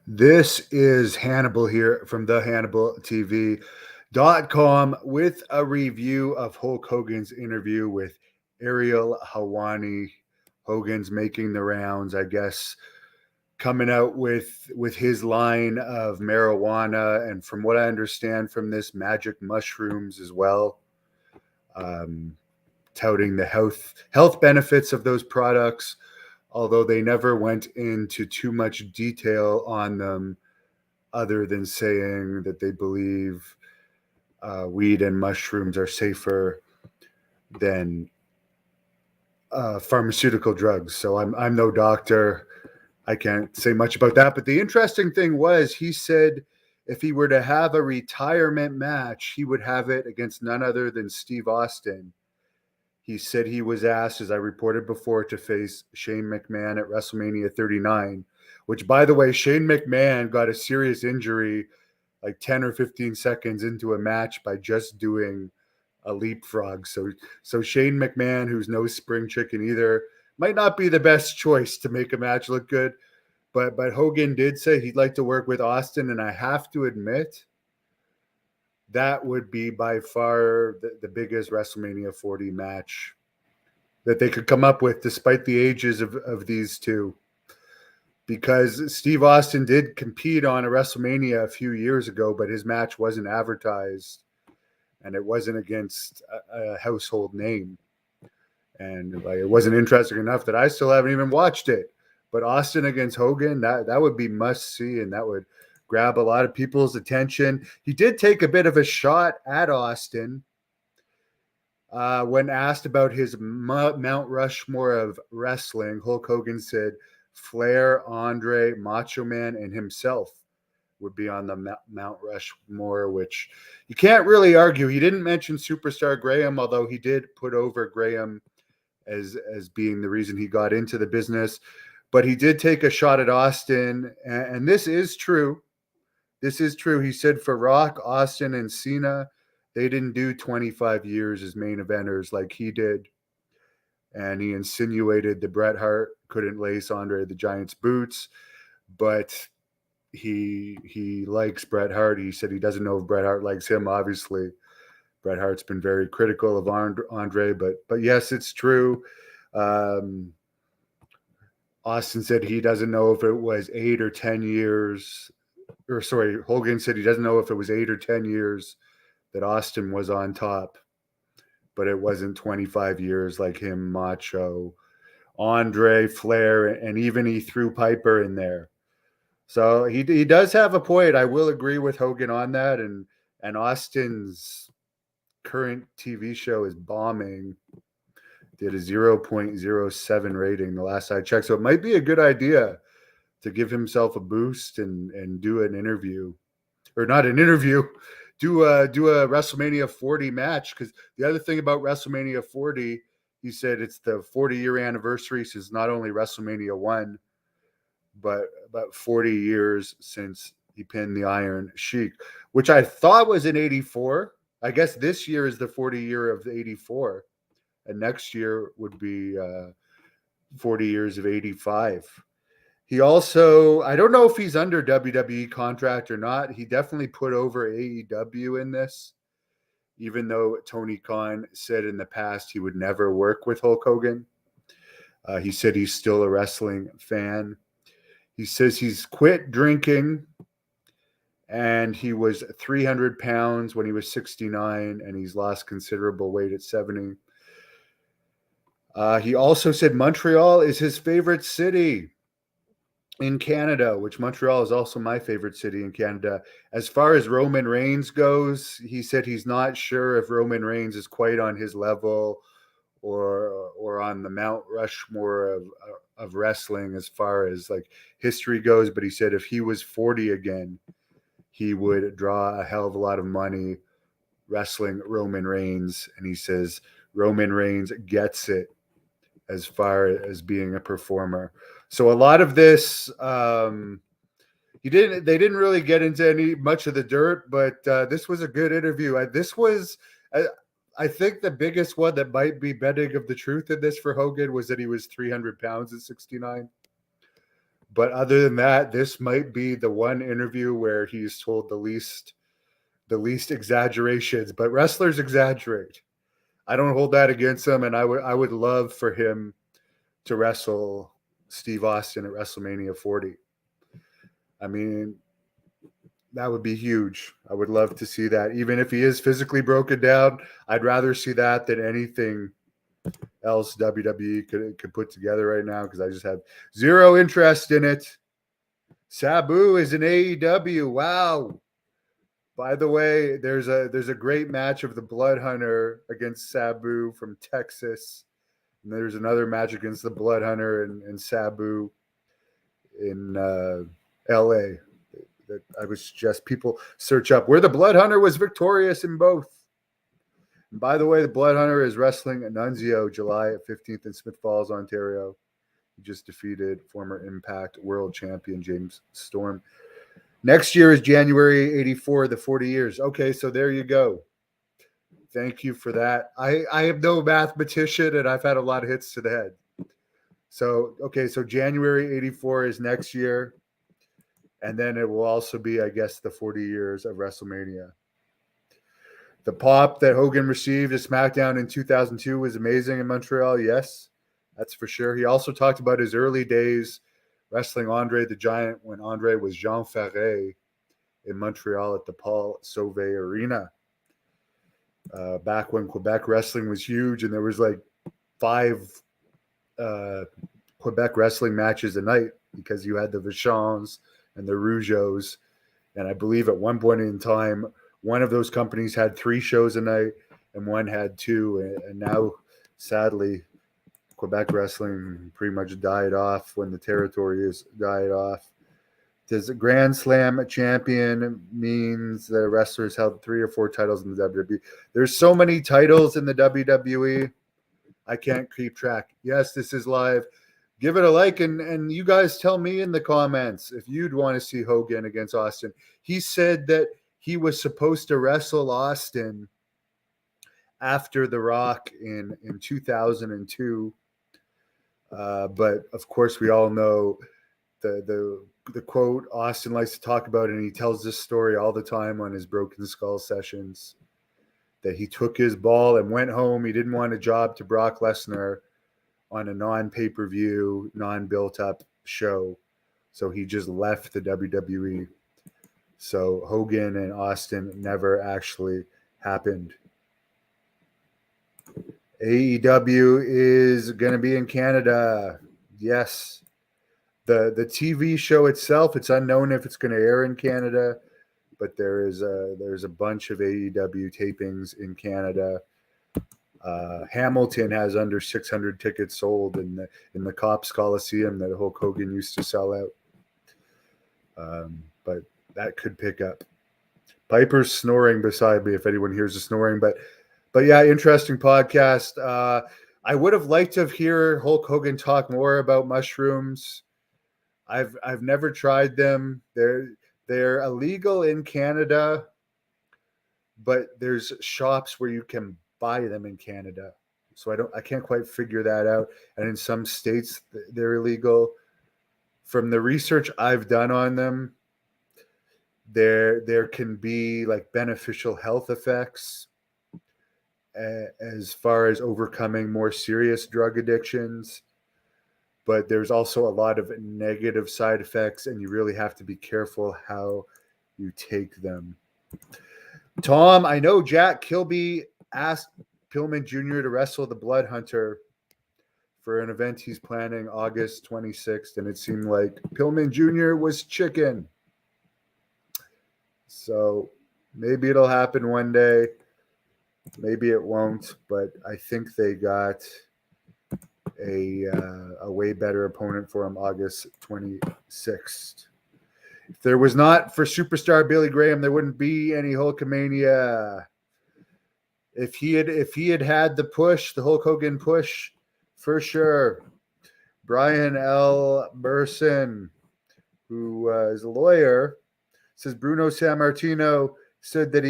This is Hannibal here from the Hannibal TV.com with a review of Hulk Hogan's interview with Ariel Hawani. Hogan's making the rounds, I guess, coming out with his line of marijuana, and from what I understand from this, magic mushrooms as well. Um, Touting the health benefits of those products, although they never went into too much detail on them other than saying that they believe weed and mushrooms are safer than pharmaceutical drugs. So I'm no doctor. I can't say much about that. But the interesting thing was he said if he were to have a retirement match, he would have it against none other than Steve Austin. He said he was asked, as I reported before, to face Shane McMahon at WrestleMania 39, which, by the way, Shane McMahon got a serious injury like 10 or 15 seconds into a match by just doing a leapfrog. So Shane McMahon, who's no spring chicken either, might not be the best choice to make a match look good. But Hogan did say he'd like to work with Austin, and I have to admit that would be by far the biggest WrestleMania 40 match that they could come up with, despite the ages of these two. Because Steve Austin did compete on a WrestleMania a few years ago, but his match wasn't advertised, and it wasn't against a household name. And like, it wasn't interesting enough that I still haven't even watched it. But Austin against Hogan, that would be must see, and that would grab a lot of people's attention. He did take a bit of a shot at Austin when asked about his Mount Rushmore of wrestling. Hulk Hogan said Flair, Andre, Macho Man, and himself would be on the Mount Rushmore, which you can't really argue. He didn't mention Superstar Graham, although he did put over Graham as being the reason he got into the business. But he did take a shot at Austin, and this is true. This is true. He said for Rock, Austin, and Cena, they didn't do 25 years as main eventers like he did. And he insinuated that Bret Hart couldn't lace Andre the Giant's boots, but he likes Bret Hart. He said he doesn't know if Bret Hart likes him. Obviously, Bret Hart's been very critical of Andre, but yes, it's true. Austin said he doesn't know if it was 8 or 10 years, or sorry, Hogan said he doesn't know if it was 8 or 10 years that Austin was on top, but it wasn't 25 years like him, Macho, Andre, Flair, and even he threw Piper in there. So he does have a point. I will agree with Hogan on that, and Austin's current TV show is bombing. Did a 0.07 rating the last I checked. So it might be a good idea to give himself a boost and do an interview, or not an interview, do a WrestleMania 40 match. Because the other thing about WrestleMania 40, he said it's the 40-year anniversary since not only WrestleMania 1, but about 40 years since he pinned the Iron Sheik, which I thought was in 84. I guess this year is the 40 year of 84. And next year would be 40 years of 85. He also, I don't know if he's under WWE contract or not. He definitely put over AEW in this, even though Tony Khan said in the past he would never work with Hulk Hogan. He said he's still a wrestling fan. He says he's quit drinking, and he was 300 pounds when he was 69, and he's lost considerable weight at 70. He also said Montreal is his favorite city in Canada, which Montreal is also my favorite city in Canada. As far as Roman Reigns goes, he said he's not sure if Roman Reigns is quite on his level or on the Mount Rushmore of wrestling as far as like history goes. But he said if he was 40 again, he would draw a hell of a lot of money wrestling Roman Reigns. And he says Roman Reigns gets it as far as being a performer. So a lot of this, they didn't really get into much of the dirt, but this was a good interview. This was, I think the biggest one that might be betting of the truth in this for Hogan was that he was 300 pounds at 69. But other than that, this might be the one interview where he's told the least exaggerations. But wrestlers exaggerate. I don't hold that against him, and I would love for him to wrestle Steve Austin at WrestleMania 40. I mean, that would be huge. I would love to see that. Even if he is physically broken down, I'd rather see that than anything else WWE could put together right now, because I just have zero interest in it. Sabu is in AEW. Wow. By the way, there's a great match of the Blood Hunter against Sabu from Texas. And there's another match against the Blood Hunter and Sabu in LA that I would suggest people search up, where the Blood Hunter was victorious in both. And by the way, the Blood Hunter is wrestling at Nunzio July 15th in Smith Falls, Ontario. He just defeated former Impact World Champion James Storm. Next year is January 84, the 40 years. Okay, so there you go. Thank you for that. I am no mathematician, and I've had a lot of hits to the head. So, okay, so January 84 is next year. And then it will also be, I guess, the 40 years of WrestleMania. The pop that Hogan received at SmackDown in 2002 was amazing in Montreal. Yes, that's for sure. He also talked about his early days wrestling Andre the Giant when Andre was Jean Ferret in Montreal at the Paul Sauvé Arena. Back when Quebec wrestling was huge, and there was like 5 Quebec wrestling matches a night, because you had the Vichons and the Rougeaus. And I believe at one point in time, one of those companies had 3 shows a night and one had 2. And now, sadly, Quebec wrestling pretty much died off when the territory is died off. Does a Grand Slam champion means that a wrestler has held 3 or 4 titles in the WWE? There's so many titles in the WWE, I can't keep track. Yes, this is live. Give it a like, and you guys tell me in the comments if you'd want to see Hogan against Austin. He said that he was supposed to wrestle Austin after The Rock in 2002. But of course, we all know the quote Austin likes to talk about, and he tells this story all the time on his Broken Skull sessions, that he took his ball and went home. He didn't want a job to Brock Lesnar on a non-pay-per-view, non-built-up show. So he just left the WWE. So Hogan and Austin never actually happened. AEW is going to be in Canada. Yes. The TV show itself, it's unknown if it's going to air in Canada, but there's a bunch of AEW tapings in Canada. Hamilton has under 600 tickets sold in the Cops Coliseum that Hulk Hogan used to sell out. But that could pick up. Piper's snoring beside me, if anyone hears the snoring. But yeah, interesting podcast. I would have liked to hear Hulk Hogan talk more about mushrooms. I've never tried them. They're illegal in Canada, but there's shops where you can buy them in Canada. So I can't quite figure that out. And in some states they're illegal. From the research I've done on them, there can be like beneficial health effects as far as overcoming more serious drug addictions. But there's also a lot of negative side effects, and you really have to be careful how you take them. Tom, I know Jack Kilby asked Pillman Jr. to wrestle the Blood Hunter for an event he's planning August 26th, and it seemed like Pillman Jr. was chicken. So maybe it'll happen one day. Maybe it won't, but I think they got a way better opponent for him August 26th. If there was not for superstar Billy Graham, there wouldn't be any Hulkamania. If he had the push, the Hulk Hogan push, for sure. Brian L. Burson, who is a lawyer, says Bruno Sammartino said that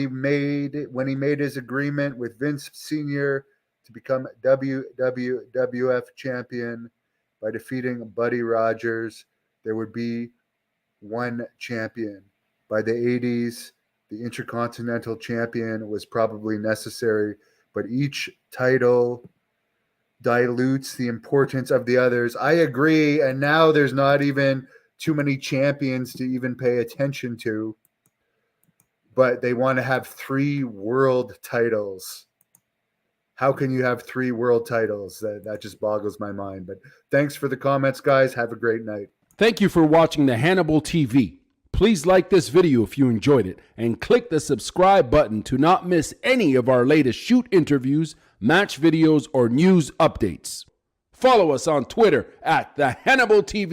when he made his agreement with Vince Sr. to become WWF champion by defeating Buddy Rogers, there would be one champion. By the 80s, the Intercontinental Champion was probably necessary, but each title dilutes the importance of the others. I agree, and now there's not even too many champions to even pay attention to, but they want to have 3 world titles. How can you have 3 world titles? That just boggles my mind. But thanks for the comments, guys. Have a great night. Thank you for watching the Hannibal TV. Please like this video if you enjoyed it, and click the subscribe button to not miss any of our latest shoot interviews, match videos, or news updates. Follow us on Twitter at the Hannibal TV.